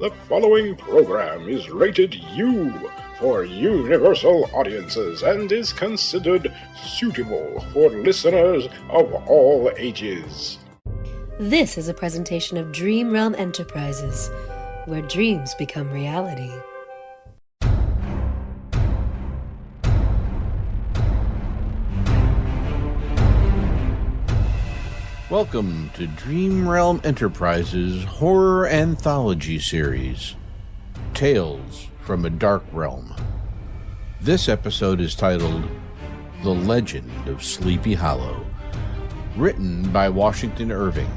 The following program is rated U for universal audiences and is considered suitable for listeners of all ages. This is a presentation of Dream Realm Enterprises, where dreams become reality. Welcome to Dream Realm Enterprises' horror anthology series, Tales from a Dark Realm. This episode is titled The Legend of Sleepy Hollow, written by Washington Irving.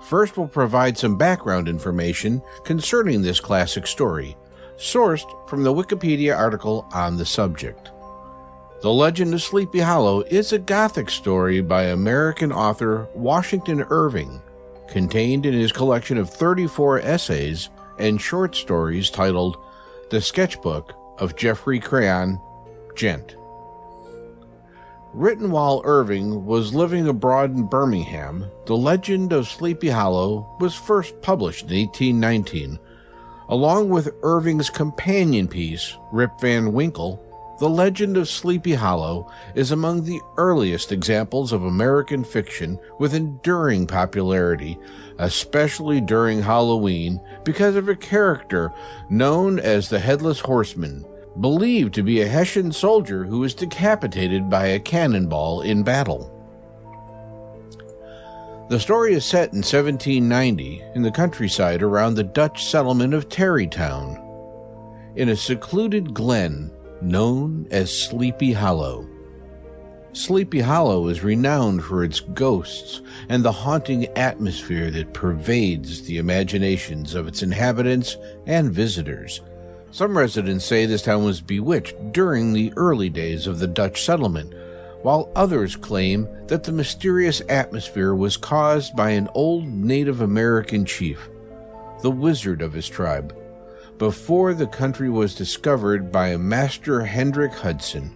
First, we'll provide some background information concerning this classic story, sourced from the Wikipedia article on the subject. The Legend of Sleepy Hollow is a Gothic story by American author Washington Irving, contained in his collection of 34 essays and short stories titled The Sketchbook of Geoffrey Crayon, Gent. Written while Irving was living abroad in Birmingham, The Legend of Sleepy Hollow was first published in 1819. Along with Irving's companion piece, Rip Van Winkle, The Legend of Sleepy Hollow is among the earliest examples of American fiction with enduring popularity, especially during Halloween, because of a character known as the Headless Horseman, believed to be a Hessian soldier who was decapitated by a cannonball in battle. The story is set in 1790 in the countryside around the Dutch settlement of Tarrytown, in a secluded glen known as Sleepy Hollow. Sleepy Hollow is renowned for its ghosts and the haunting atmosphere that pervades the imaginations of its inhabitants and visitors. Some residents say this town was bewitched during the early days of the Dutch settlement, while others claim that the mysterious atmosphere was caused by an old Native American chief, the wizard of his tribe, before the country was discovered by Master Hendrik Hudson.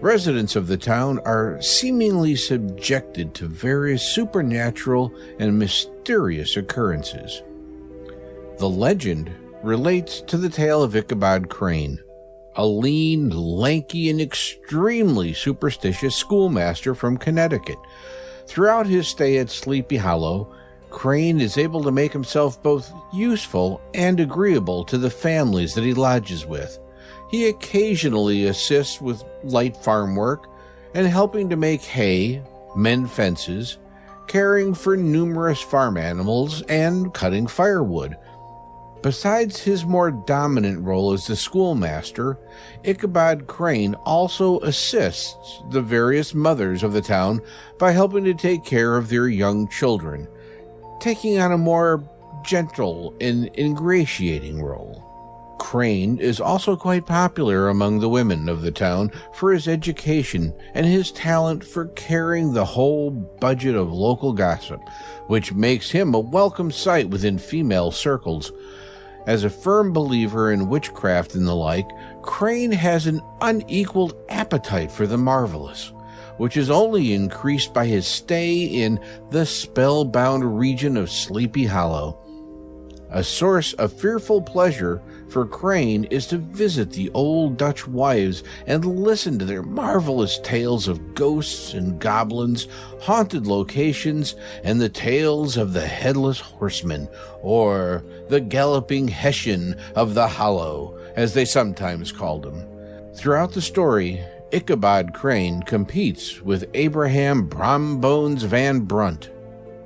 Residents of the town are seemingly subjected to various supernatural and mysterious occurrences. The legend relates to the tale of Ichabod Crane, a lean, lanky, and extremely superstitious schoolmaster from Connecticut. Throughout his stay at Sleepy Hollow, Crane is able to make himself both useful and agreeable to the families that he lodges with. He occasionally assists with light farm work and helping to make hay, mend fences, caring for numerous farm animals, and cutting firewood. Besides his more dominant role as the schoolmaster, Ichabod Crane also assists the various mothers of the town by helping to take care of their young children, taking on a more gentle and ingratiating role. Crane is also quite popular among the women of the town for his education and his talent for carrying the whole budget of local gossip, which makes him a welcome sight within female circles. As a firm believer in witchcraft and the like, Crane has an unequaled appetite for the marvelous, which is only increased by his stay in the spellbound region of Sleepy Hollow. A source of fearful pleasure for Crane is to visit the old Dutch wives and listen to their marvelous tales of ghosts and goblins, haunted locations, and the tales of the Headless Horseman, or the Galloping Hessian of the Hollow, as they sometimes called him. Throughout the story, Ichabod Crane competes with Abraham Brombones Van Brunt,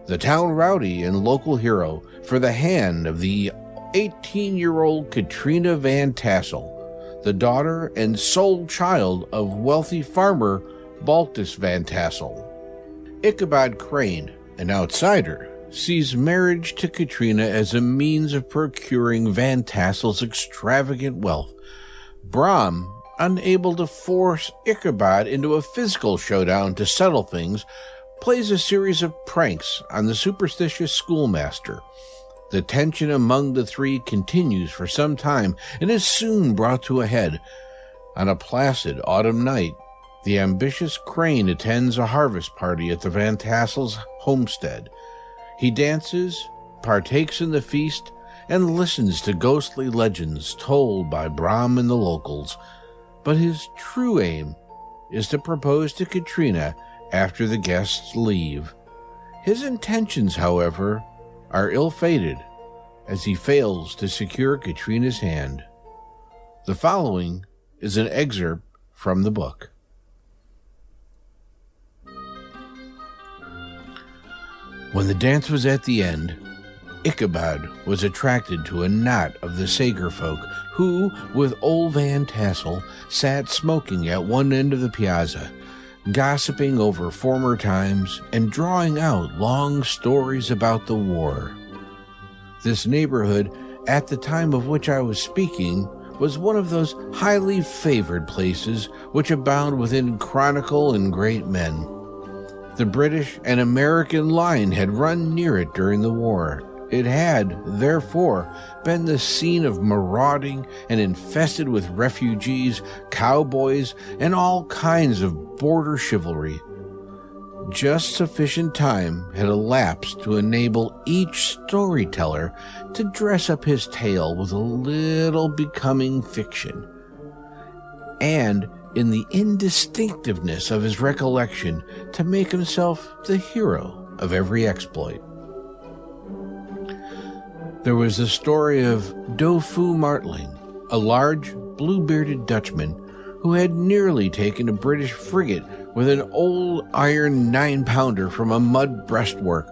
the town rowdy and local hero, for the hand of the 18-year-old Katrina Van Tassel, the daughter and sole child of wealthy farmer Baltus Van Tassel. Ichabod Crane, an outsider, sees marriage to Katrina as a means of procuring Van Tassel's extravagant wealth. Brom, unable to force Ichabod into a physical showdown to settle things, plays a series of pranks on the superstitious schoolmaster. The tension among the three continues for some time and is soon brought to a head. On a placid autumn night, the ambitious Crane attends a harvest party at the Van Tassel's homestead. He dances, partakes in the feast, and listens to ghostly legends told by Brom and the locals. But his true aim is to propose to Katrina after the guests leave. His intentions, however, are ill-fated as he fails to secure Katrina's hand. The following is an excerpt from the book. When the dance was at the end, Ichabod was attracted to a knot of the Sager folk who, with old Van Tassel, sat smoking at one end of the piazza, gossiping over former times and drawing out long stories about the war. This neighborhood, at the time of which I was speaking, was one of those highly favored places which abound within chronicle and great men. The British and American line had run near it during the war. It had, therefore, been the scene of marauding and infested with refugees, cowboys, and all kinds of border chivalry. Just sufficient time had elapsed to enable each storyteller to dress up his tale with a little becoming fiction, and in the indistinctiveness of his recollection to make himself the hero of every exploit. There was the story of Dofu Martling, a large, blue-bearded Dutchman who had nearly taken a British frigate with an old iron 9-pounder from a mud breastwork,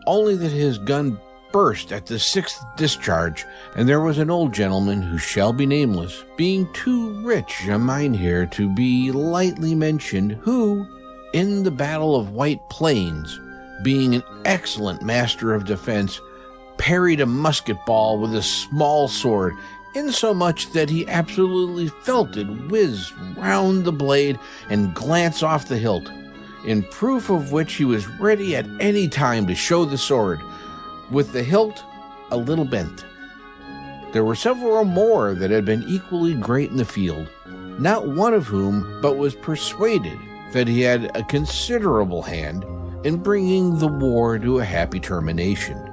only that his gun burst at the 6th discharge, and there was an old gentleman who shall be nameless, being too rich a mynheer to be lightly mentioned, who, in the Battle of White Plains, being an excellent master of defense, parried a musket ball with a small sword, insomuch that he absolutely felt it whiz round the blade and glance off the hilt, in proof of which he was ready at any time to show the sword, with the hilt a little bent. There were several more that had been equally great in the field, not one of whom but was persuaded that he had a considerable hand in bringing the war to a happy termination.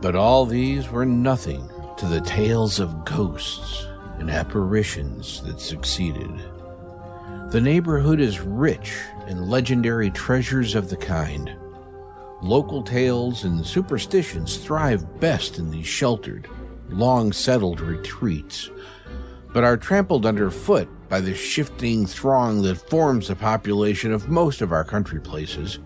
But all these were nothing to the tales of ghosts and apparitions that succeeded. The neighborhood is rich in legendary treasures of the kind. Local tales and superstitions thrive best in these sheltered, long-settled retreats, but are trampled underfoot by the shifting throng that forms the population of most of our country places.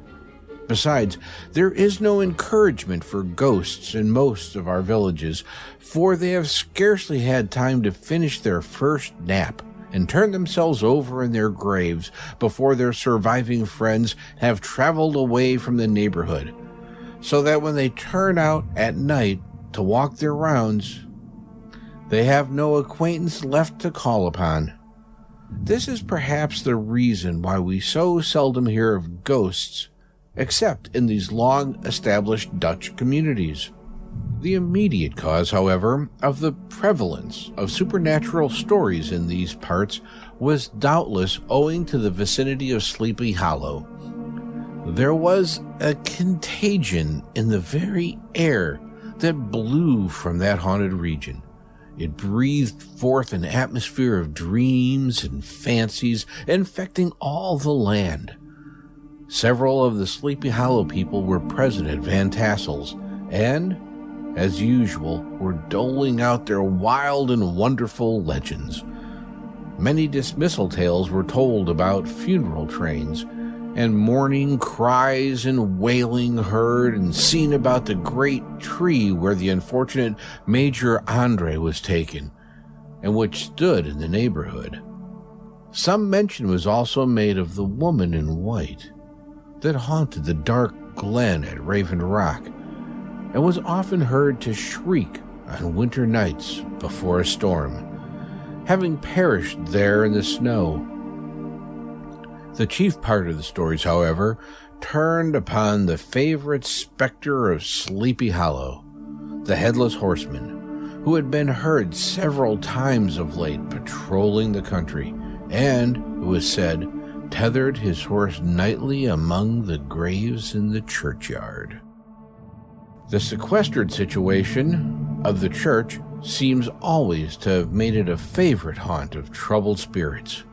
Besides, there is no encouragement for ghosts in most of our villages, for they have scarcely had time to finish their first nap and turn themselves over in their graves before their surviving friends have traveled away from the neighborhood, so that when they turn out at night to walk their rounds, they have no acquaintance left to call upon. This is perhaps the reason why we so seldom hear of ghosts except in these long-established Dutch communities. The immediate cause, however, of the prevalence of supernatural stories in these parts was doubtless owing to the vicinity of Sleepy Hollow. There was a contagion in the very air that blew from that haunted region. It breathed forth an atmosphere of dreams and fancies, infecting all the land. Several of the Sleepy Hollow people were present at Van Tassel's, and, as usual, were doling out their wild and wonderful legends. Many dismissal tales were told about funeral trains, and mourning cries and wailing heard and seen about the great tree where the unfortunate Major Andre was taken, and which stood in the neighborhood. Some mention was also made of the woman in white that haunted the dark glen at Raven Rock, and was often heard to shriek on winter nights before a storm, having perished there in the snow. The chief part of the stories, however, turned upon the favorite specter of Sleepy Hollow, the Headless Horseman, who had been heard several times of late patrolling the country, and, it was said, tethered his horse nightly among the graves in the churchyard. The sequestered situation of the church seems always to have made it a favorite haunt of troubled spirits.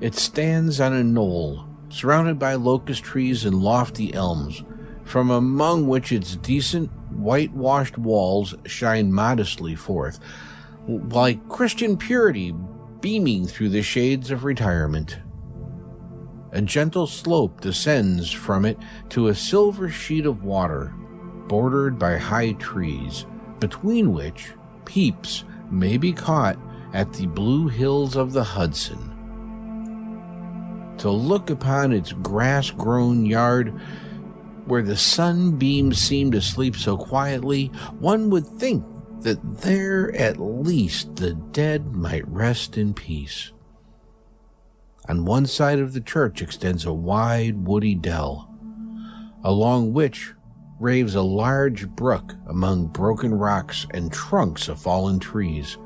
It stands on a knoll, surrounded by locust trees and lofty elms, from among which its decent whitewashed walls shine modestly forth, like Christian purity beaming through the shades of retirement. A gentle slope descends from it to a silver sheet of water, bordered by high trees, between which peeps may be caught at the blue hills of the Hudson. To look upon its grass-grown yard, where the sunbeams seem to sleep so quietly, one would think that there at least the dead might rest in peace. On one side of the church extends a wide woody dell, along which raves a large brook among broken rocks and trunks of fallen trees.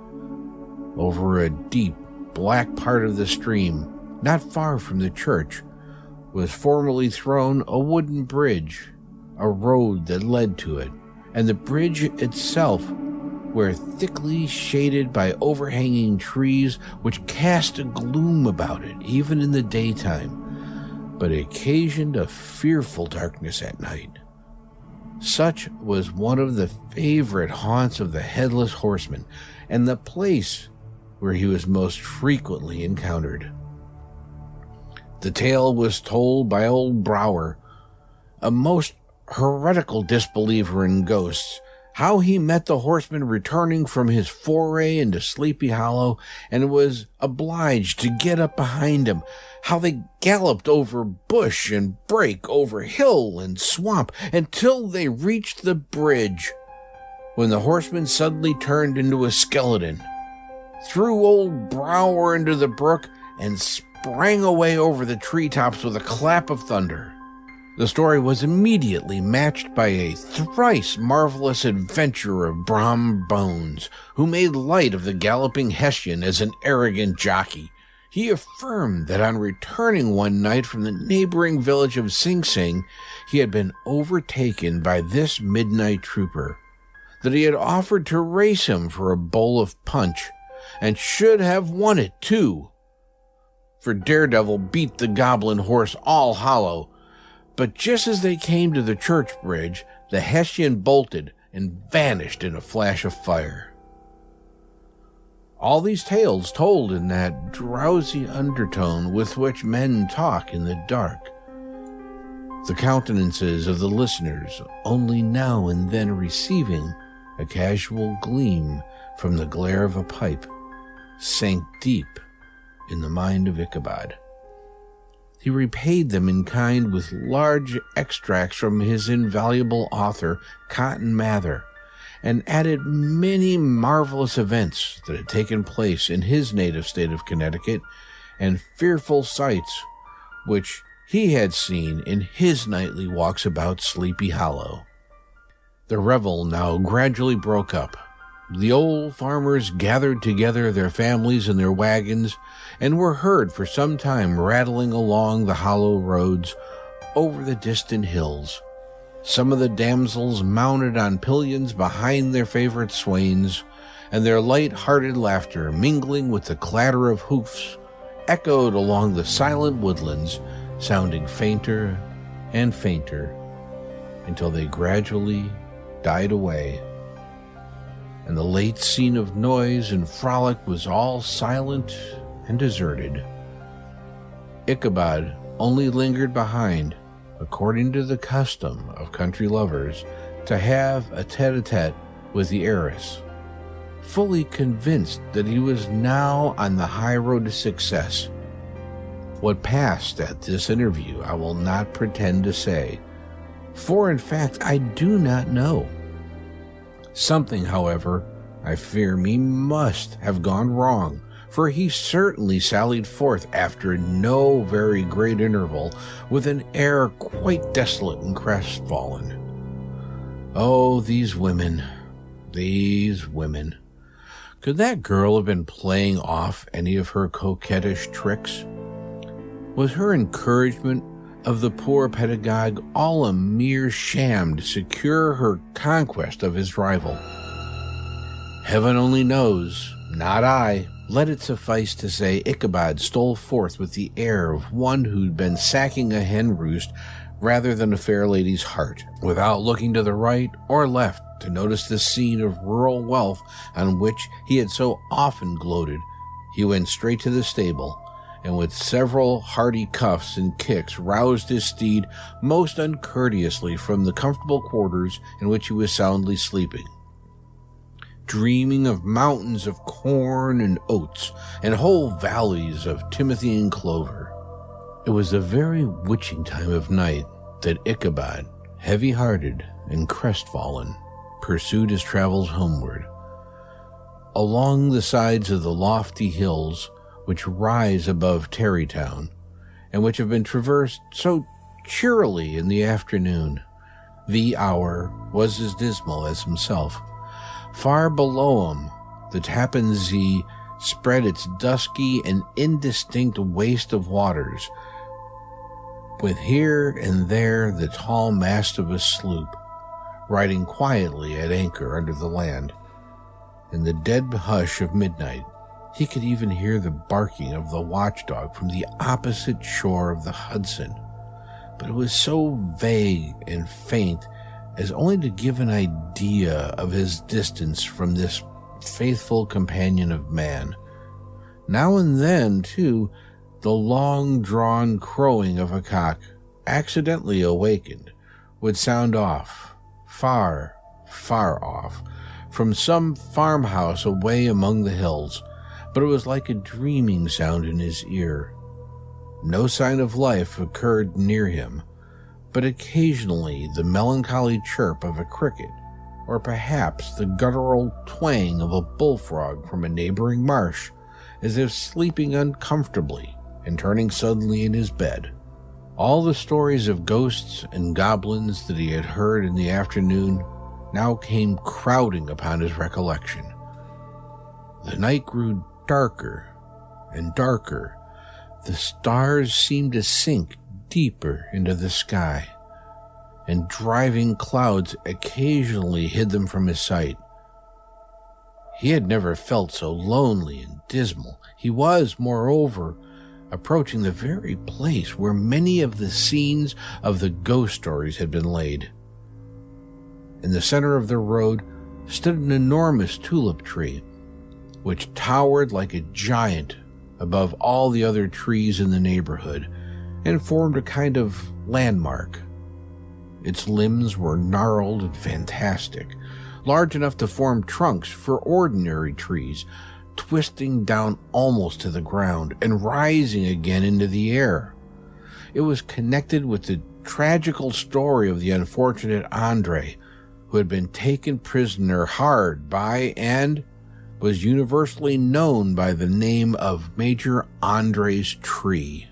Over a deep, black part of the stream, not far from the church, was formerly thrown a wooden bridge, a road that led to it, and the bridge itself were thickly shaded by overhanging trees which cast a gloom about it even in the daytime, but occasioned a fearful darkness at night. Such was one of the favorite haunts of the Headless Horseman, and the place where he was most frequently encountered. The tale was told by old Brower, a most heretical disbeliever in ghosts, how he met the horseman returning from his foray into Sleepy Hollow and was obliged to get up behind him, how they galloped over bush and brake, over hill and swamp, until they reached the bridge, when the horseman suddenly turned into a skeleton, threw old Brower into the brook, and sprang away over the treetops with a clap of thunder. The story was immediately matched by a thrice marvelous adventure of Brom Bones, who made light of the galloping Hessian as an arrogant jockey. He affirmed that on returning one night from the neighboring village of Sing Sing, he had been overtaken by this midnight trooper, that he had offered to race him for a bowl of punch, and should have won it too, for Daredevil beat the goblin horse all hollow. But just as they came to the church bridge, the Hessian bolted and vanished in a flash of fire. All these tales told in that drowsy undertone with which men talk in the dark. The countenances of the listeners only now and then receiving a casual gleam from the glare of a pipe, sank deep in the mind of Ichabod. He repaid them in kind with large extracts from his invaluable author, Cotton Mather, and added many marvelous events that had taken place in his native state of Connecticut, and fearful sights which he had seen in his nightly walks about Sleepy Hollow. The revel now gradually broke up. The old farmers gathered together their families and their wagons, and were heard for some time rattling along the hollow roads over the distant hills. Some of the damsels mounted on pillions behind their favorite swains, and their light-hearted laughter, mingling with the clatter of hoofs, echoed along the silent woodlands, sounding fainter and fainter, until they gradually died away, and the late scene of noise and frolic was all silent and deserted. Ichabod only lingered behind, according to the custom of country lovers, to have a tete-a-tete with the heiress, fully convinced that he was now on the high road to success. What passed at this interview I will not pretend to say, for in fact I do not know. Something, however, I fear me must have gone wrong, for he certainly sallied forth after no very great interval, with an air quite desolate and crestfallen. Oh, these women! These women. Could that girl have been playing off any of her coquettish tricks? Was her encouragement of the poor pedagogue all a mere sham to secure her conquest of his rival? Heaven only knows, not I. Let it suffice to say Ichabod stole forth with the air of one who'd been sacking a hen roost rather than a fair lady's heart, without looking to the right or left to notice the scene of rural wealth on which he had so often gloated. He went straight to the stable, and with several hearty cuffs and kicks roused his steed most uncourteously from the comfortable quarters in which he was soundly sleeping, dreaming of mountains of corn and oats and whole valleys of timothy and clover. It was the very witching time of night that Ichabod, heavy-hearted and crestfallen, pursued his travels homeward. Along the sides of the lofty hills which rise above Tarrytown, and which have been traversed so cheerily in the afternoon, the hour was as dismal as himself. Far below him, the Tappan Zee spread its dusky and indistinct waste of waters, with here and there the tall mast of a sloop, riding quietly at anchor under the land. In the dead hush of midnight, he could even hear the barking of the watchdog from the opposite shore of the Hudson, but it was so vague and faint as only to give an idea of his distance from this faithful companion of man. Now and then, too, the long-drawn crowing of a cock, accidentally awakened, would sound off, far, far off, from some farmhouse away among the hills, but it was like a dreaming sound in his ear. No sign of life occurred near him, but occasionally the melancholy chirp of a cricket, or perhaps the guttural twang of a bullfrog from a neighboring marsh, as if sleeping uncomfortably and turning suddenly in his bed. All the stories of ghosts and goblins that he had heard in the afternoon now came crowding upon his recollection. The night grew darker and darker. The stars seemed to sink deeper into the sky, and driving clouds occasionally hid them from his sight. He had never felt so lonely and dismal. He was, moreover, approaching the very place where many of the scenes of the ghost stories had been laid. In the center of the road stood an enormous tulip tree, which towered like a giant above all the other trees in the neighborhood and formed a kind of landmark. Its limbs were gnarled and fantastic, large enough to form trunks for ordinary trees, twisting down almost to the ground and rising again into the air. It was connected with the tragical story of the unfortunate Andre, who had been taken prisoner hard by and was universally known by the name of Major Andre's Tree.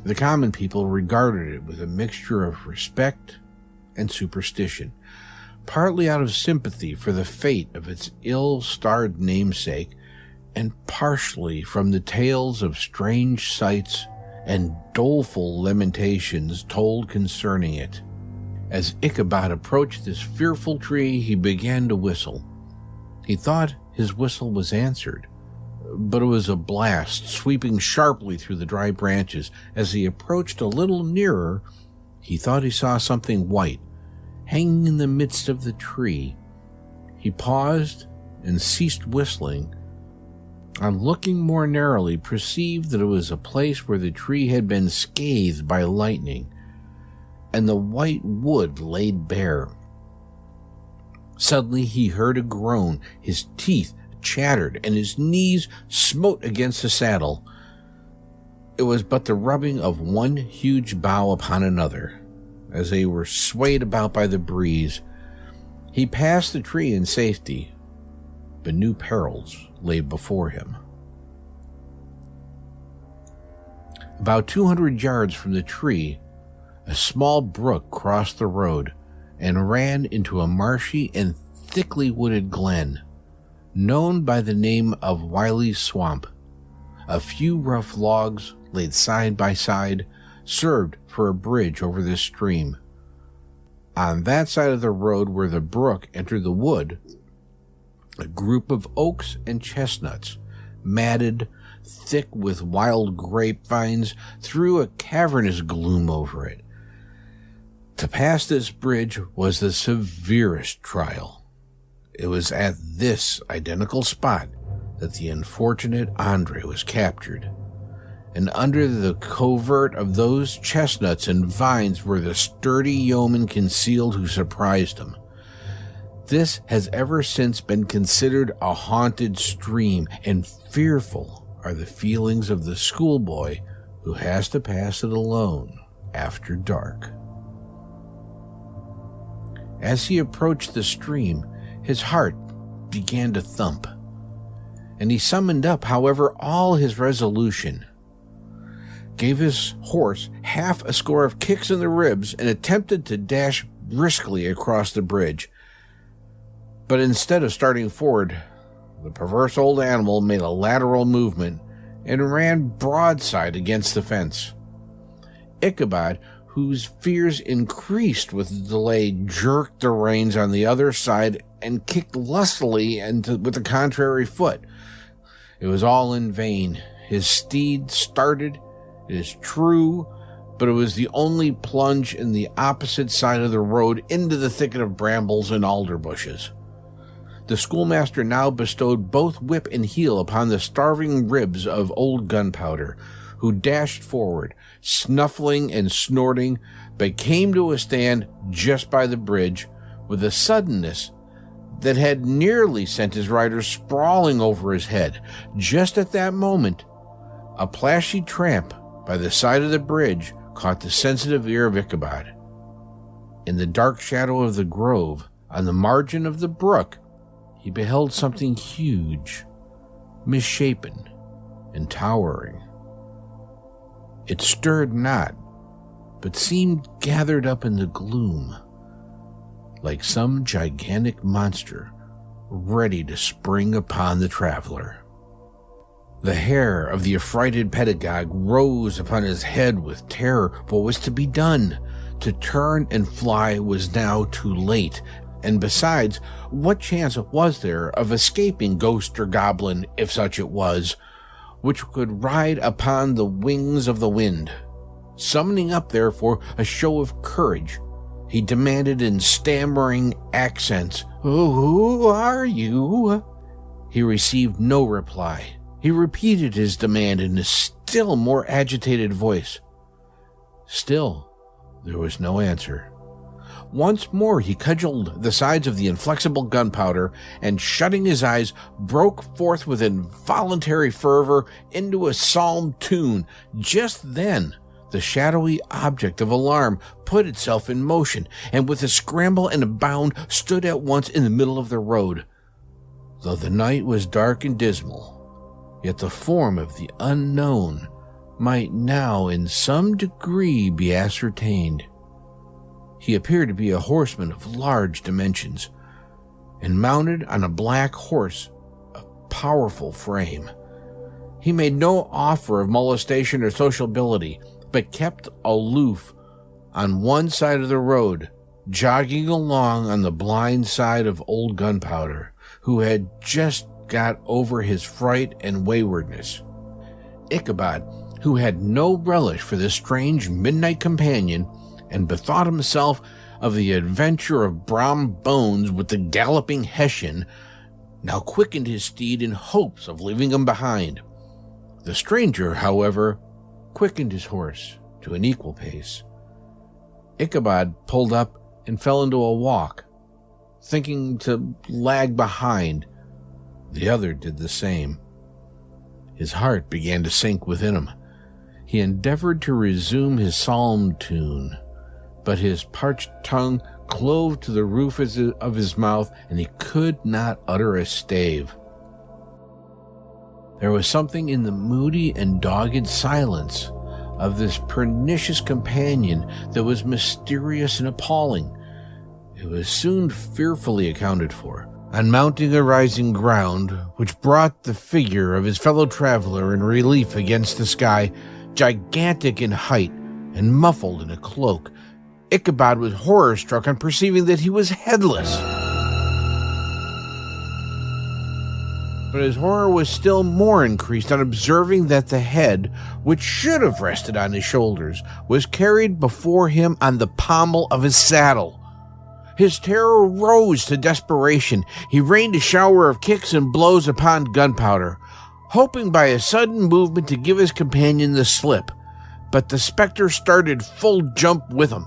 The common people regarded it with a mixture of respect and superstition, partly out of sympathy for the fate of its ill-starred namesake, and partially from the tales of strange sights and doleful lamentations told concerning it. As Ichabod approached this fearful tree, he began to whistle. He thought his whistle was answered, but it was a blast sweeping sharply through the dry branches. As he approached a little nearer, he thought he saw something white hanging in the midst of the tree. He paused and ceased whistling. On looking more narrowly, perceived that it was a place where the tree had been scathed by lightning, and the white wood laid bare. Suddenly he heard a groan, his teeth chattered, and his knees smote against the saddle. It was but the rubbing of one huge bough upon another, as they were swayed about by the breeze. He passed the tree in safety, but new perils lay before him. About 200 yards from the tree, a small brook crossed the road and ran into a marshy and thickly wooded glen, known by the name of Wiley's Swamp. A few rough logs, laid side by side, served for a bridge over this stream. On that side of the road where the brook entered the wood, a group of oaks and chestnuts, matted, thick with wild grapevines, threw a cavernous gloom over it. To pass this bridge was the severest trial. It was at this identical spot that the unfortunate Andre was captured, and under the covert of those chestnuts and vines were the sturdy yeomen concealed who surprised him. This has ever since been considered a haunted stream, and fearful are the feelings of the schoolboy who has to pass it alone after dark. As he approached the stream, his heart began to thump, and he summoned up, however, all his resolution, gave his horse half a score of kicks in the ribs, and attempted to dash briskly across the bridge. But instead of starting forward, the perverse old animal made a lateral movement and ran broadside against the fence. Ichabod, whose fears increased with the delay, jerked the reins on the other side and kicked lustily with the contrary foot. It was all in vain. His steed started, it is true, but it was the only plunge in the opposite side of the road into the thicket of brambles and alder bushes. The schoolmaster now bestowed both whip and heel upon the starving ribs of old Gunpowder, who dashed forward, snuffling and snorting, but came to a stand just by the bridge with a suddenness that had nearly sent his rider sprawling over his head. Just at that moment, a plashy tramp by the side of the bridge caught the sensitive ear of Ichabod. In the dark shadow of the grove, on the margin of the brook, he beheld something huge, misshapen, and towering. It stirred not, but seemed gathered up in the gloom, like some gigantic monster ready to spring upon the traveler. The hair of the affrighted pedagogue rose upon his head with terror. What was to be done? To turn and fly was now too late. And besides, what chance was there of escaping ghost or goblin, if such it was, which could ride upon the wings of the wind? Summoning up, therefore, a show of courage, he demanded in stammering accents, "Who are you?" He received no reply. He repeated his demand in a still more agitated voice. Still, there was no answer. Once more he cudgeled the sides of the inflexible Gunpowder, and shutting his eyes, broke forth with involuntary fervor into a psalm tune. Just then, the shadowy object of alarm put itself in motion, and with a scramble and a bound stood at once in the middle of the road. Though the night was dark and dismal, yet the form of the unknown might now in some degree be ascertained. He appeared to be a horseman of large dimensions, and mounted on a black horse of powerful frame. He made no offer of molestation or sociability, but kept aloof on one side of the road, jogging along on the blind side of old Gunpowder, who had just got over his fright and waywardness. Ichabod, who had no relish for this strange midnight companion, and bethought himself of the adventure of Brom Bones with the galloping Hessian, now quickened his steed in hopes of leaving him behind. The stranger, however, quickened his horse to an equal pace. Ichabod pulled up and fell into a walk, thinking to lag behind. The other did the same. His heart began to sink within him. He endeavored to resume his psalm tune, but his parched tongue clove to the roof of his mouth, and he could not utter a stave. There was something in the moody and dogged silence of this pernicious companion that was mysterious and appalling. it was soon fearfully accounted for. On mounting a rising ground, which brought the figure of his fellow traveler in relief against the sky, gigantic in height and muffled in a cloak, Ichabod was horror-struck on perceiving that he was headless. But his horror was still more increased on observing that the head, which should have rested on his shoulders, was carried before him on the pommel of his saddle. His terror rose to desperation. He rained a shower of kicks and blows upon Gunpowder, hoping by a sudden movement to give his companion the slip. But the specter started full jump with him.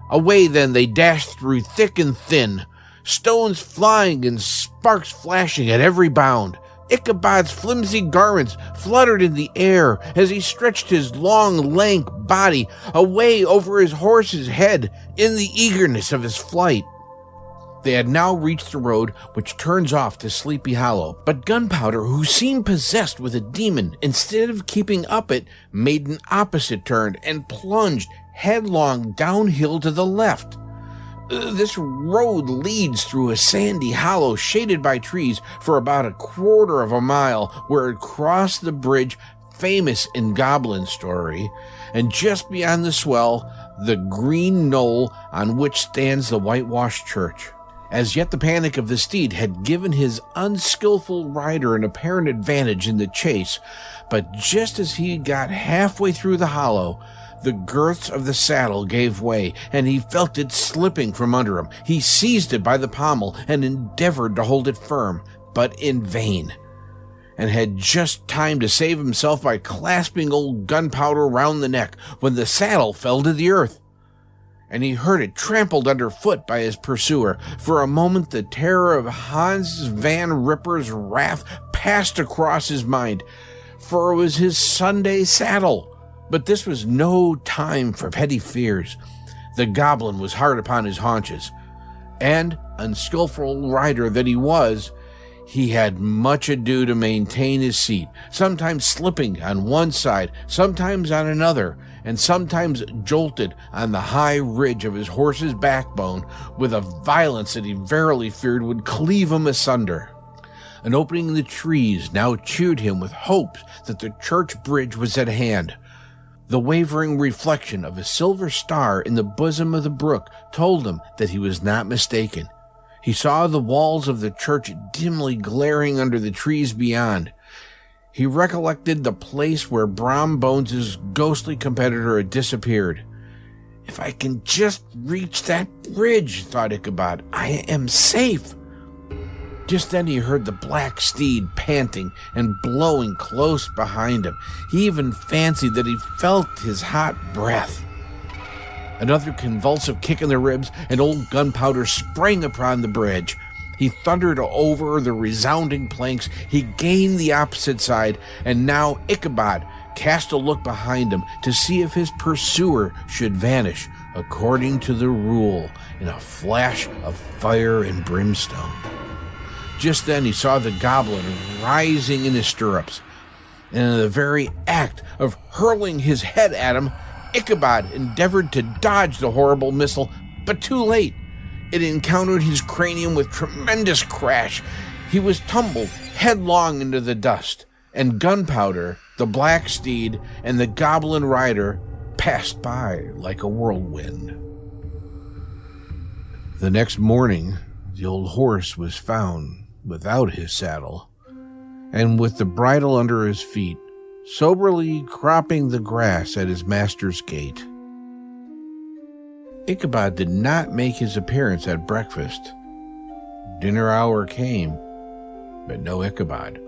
Away then they dashed through thick and thin, stones flying and sparks flashing at every bound. Ichabod's flimsy garments fluttered in the air as he stretched his long, lank body away over his horse's head in the eagerness of his flight. They had now reached the road which turns off to Sleepy Hollow, but Gunpowder, who seemed possessed with a demon, instead of keeping up it, made an opposite turn and plunged headlong downhill to the left. This road leads through a sandy hollow shaded by trees for about a quarter of a mile, where it crossed the bridge famous in goblin story, and just beyond the swell, the green knoll on which stands the whitewashed church. As yet the panic of the steed had given his unskillful rider an apparent advantage in the chase, but just as he got halfway through the hollow, the girths of the saddle gave way, and he felt it slipping from under him. He seized it by the pommel and endeavored to hold it firm, but in vain, and had just time to save himself by clasping old Gunpowder round the neck when the saddle fell to the earth, and he heard it trampled underfoot by his pursuer. For a moment the terror of Hans Van Ripper's wrath passed across his mind, for it was his Sunday saddle. But this was no time for petty fears. The goblin was hard upon his haunches, and, unskillful rider that he was, he had much ado to maintain his seat, sometimes slipping on one side, sometimes on another, and sometimes jolted on the high ridge of his horse's backbone with a violence that he verily feared would cleave him asunder. An opening in the trees now cheered him with hopes that the church bridge was at hand. The wavering reflection of a silver star in the bosom of the brook told him that he was not mistaken. He saw the walls of the church dimly glaring under the trees beyond. He recollected the place where Brom Bones' ghostly competitor had disappeared. "If I can just reach that bridge," thought Ichabod, "I am safe." Just then he heard the black steed panting and blowing close behind him. He even fancied that he felt his hot breath. Another convulsive kick in the ribs, and old Gunpowder sprang upon the bridge. He thundered over the resounding planks. He gained the opposite side, and now Ichabod cast a look behind him to see if his pursuer should vanish, according to the rule, in a flash of fire and brimstone. Just then he saw the goblin rising in his stirrups, and in the very act of hurling his head at him, Ichabod endeavored to dodge the horrible missile, but too late. It encountered his cranium with tremendous crash. He was tumbled headlong into the dust, and Gunpowder, the black steed, and the goblin rider passed by like a whirlwind. The next morning, the old horse was found without his saddle, and with the bridle under his feet, soberly cropping the grass at his master's gate. Ichabod did not make his appearance at breakfast. Dinner hour came, but no Ichabod.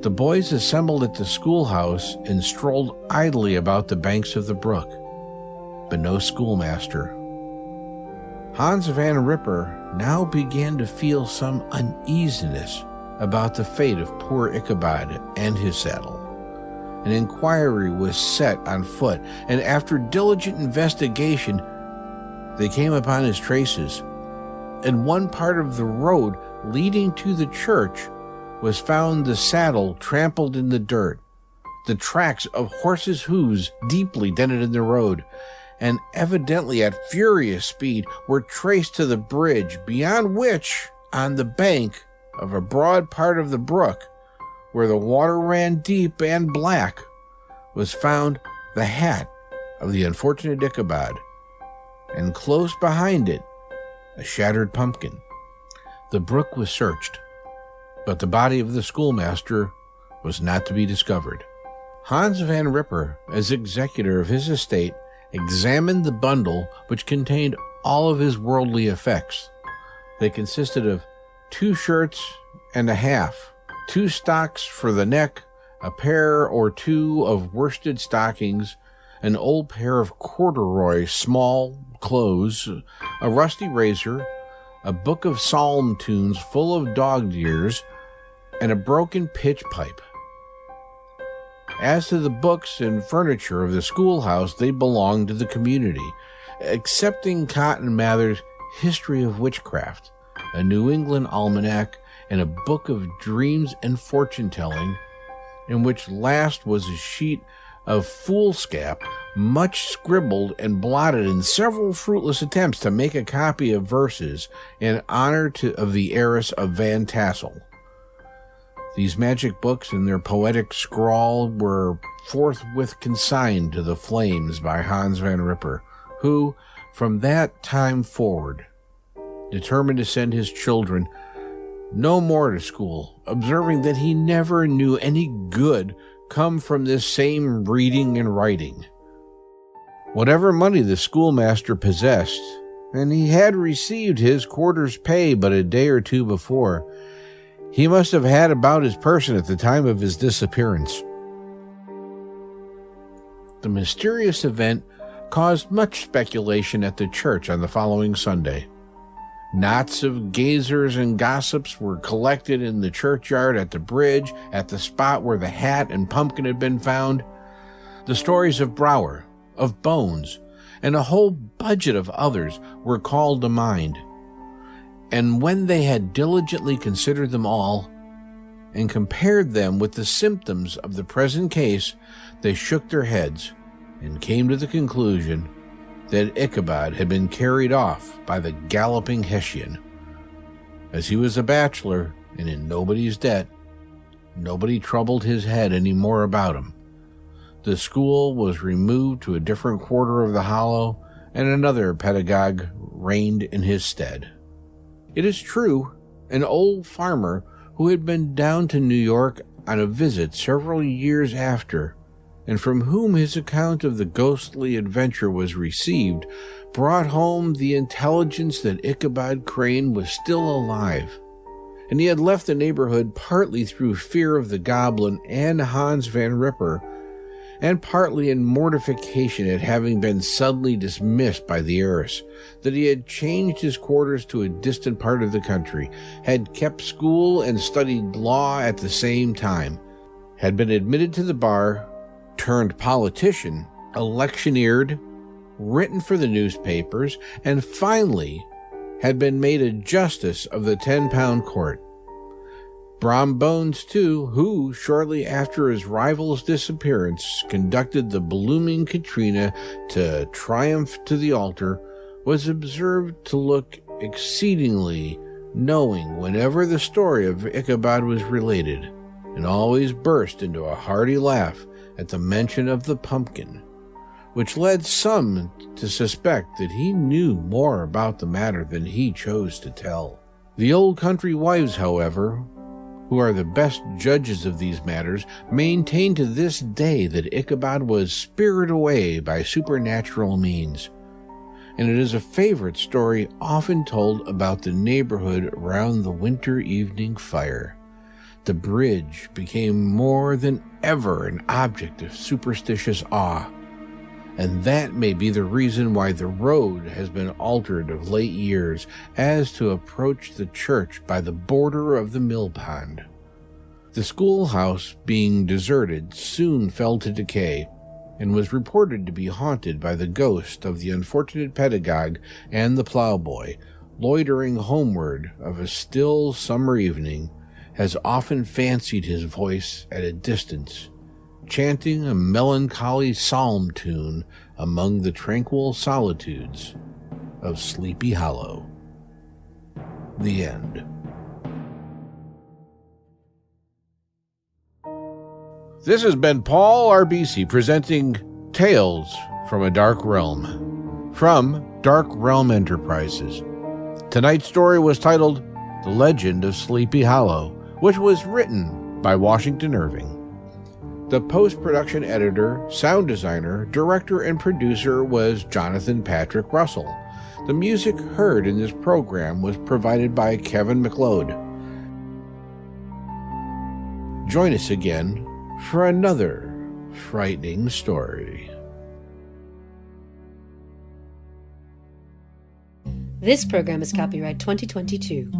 The boys assembled at the schoolhouse and strolled idly about the banks of the brook, but no schoolmaster. Hans Van Ripper now began to feel some uneasiness about the fate of poor Ichabod and his saddle. An inquiry was set on foot, and after diligent investigation, they came upon his traces. In one part of the road leading to the church was found the saddle trampled in the dirt, the tracks of horses' hooves deeply dented in the road, and evidently at furious speed, were traced to the bridge, beyond which, on the bank of a broad part of the brook, where the water ran deep and black, was found the hat of the unfortunate Ichabod, and close behind it, a shattered pumpkin. The brook was searched, but the body of the schoolmaster was not to be discovered. Hans Van Ripper, as executor of his estate, examined the bundle which contained all of his worldly effects. They consisted of 2 shirts and a half, 2 stocks for the neck, a pair or 2 of worsted stockings, an old pair of corduroy small clothes, a rusty razor, a book of psalm tunes full of dog ears, and a broken pitch pipe. As to the books and furniture of the schoolhouse, they belonged to the community, excepting Cotton Mather's History of Witchcraft, a New England almanac, and a book of dreams and fortune-telling, in which last was a sheet of foolscap, much scribbled and blotted in several fruitless attempts to make a copy of verses in honor of the heiress of Van Tassel. These magic books and their poetic scrawl were forthwith consigned to the flames by Hans Van Ripper, who, from that time forward, determined to send his children no more to school, observing that he never knew any good come from this same reading and writing. Whatever money the schoolmaster possessed, and he had received his quarter's pay but a day or 2 before, he must have had about his person at the time of his disappearance. The mysterious event caused much speculation at the church on the following Sunday. Knots of gazers and gossips were collected in the churchyard, at the bridge, at the spot where the hat and pumpkin had been found. The stories of Brower, of Bones, and a whole budget of others were called to mind. And when they had diligently considered them all, and compared them with the symptoms of the present case, they shook their heads, and came to the conclusion that Ichabod had been carried off by the galloping Hessian. As he was a bachelor, and in nobody's debt, nobody troubled his head any more about him. The school was removed to a different quarter of the hollow, and another pedagogue reigned in his stead. It is true, an old farmer who had been down to New York on a visit several years after, and from whom his account of the ghostly adventure was received, brought home the intelligence that Ichabod Crane was still alive, and he had left the neighborhood partly through fear of the goblin and Hans Van Ripper, and partly in mortification at having been suddenly dismissed by the heiress, that he had changed his quarters to a distant part of the country, had kept school and studied law at the same time, had been admitted to the bar, turned politician, electioneered, written for the newspapers, and finally had been made a justice of the 10-pound court. Brom Bones, too, who, shortly after his rival's disappearance, conducted the blooming Katrina to triumph to the altar, was observed to look exceedingly knowing whenever the story of Ichabod was related, and always burst into a hearty laugh at the mention of the pumpkin, which led some to suspect that he knew more about the matter than he chose to tell. The old country wives, however, who are the best judges of these matters, maintain to this day that Ichabod was spirited away by supernatural means, and it is a favorite story often told about the neighborhood round the winter evening fire. The bridge became more than ever an object of superstitious awe, and that may be the reason why the road has been altered of late years as to approach the church by the border of the mill pond. The schoolhouse, being deserted, soon fell to decay, and was reported to be haunted by the ghost of the unfortunate pedagogue and the ploughboy, loitering homeward of a still summer evening, has often fancied his voice at a distance, chanting a melancholy psalm tune among the tranquil solitudes of Sleepy Hollow. The end. This has been Paul Arbisi presenting Tales from a Dark Realm from Dark Realm Enterprises. Tonight's story was titled The Legend of Sleepy Hollow, which was written by Washington Irving. The post-production editor, sound designer, director, and producer was Jonithan Patrick Russell. The music heard in this program was provided by Kevin MacLeod. Join us again for another frightening story. This program is copyright 2022,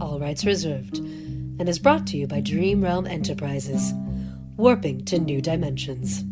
all rights reserved, and is brought to you by Dream Realm Enterprises, warping to new dimensions.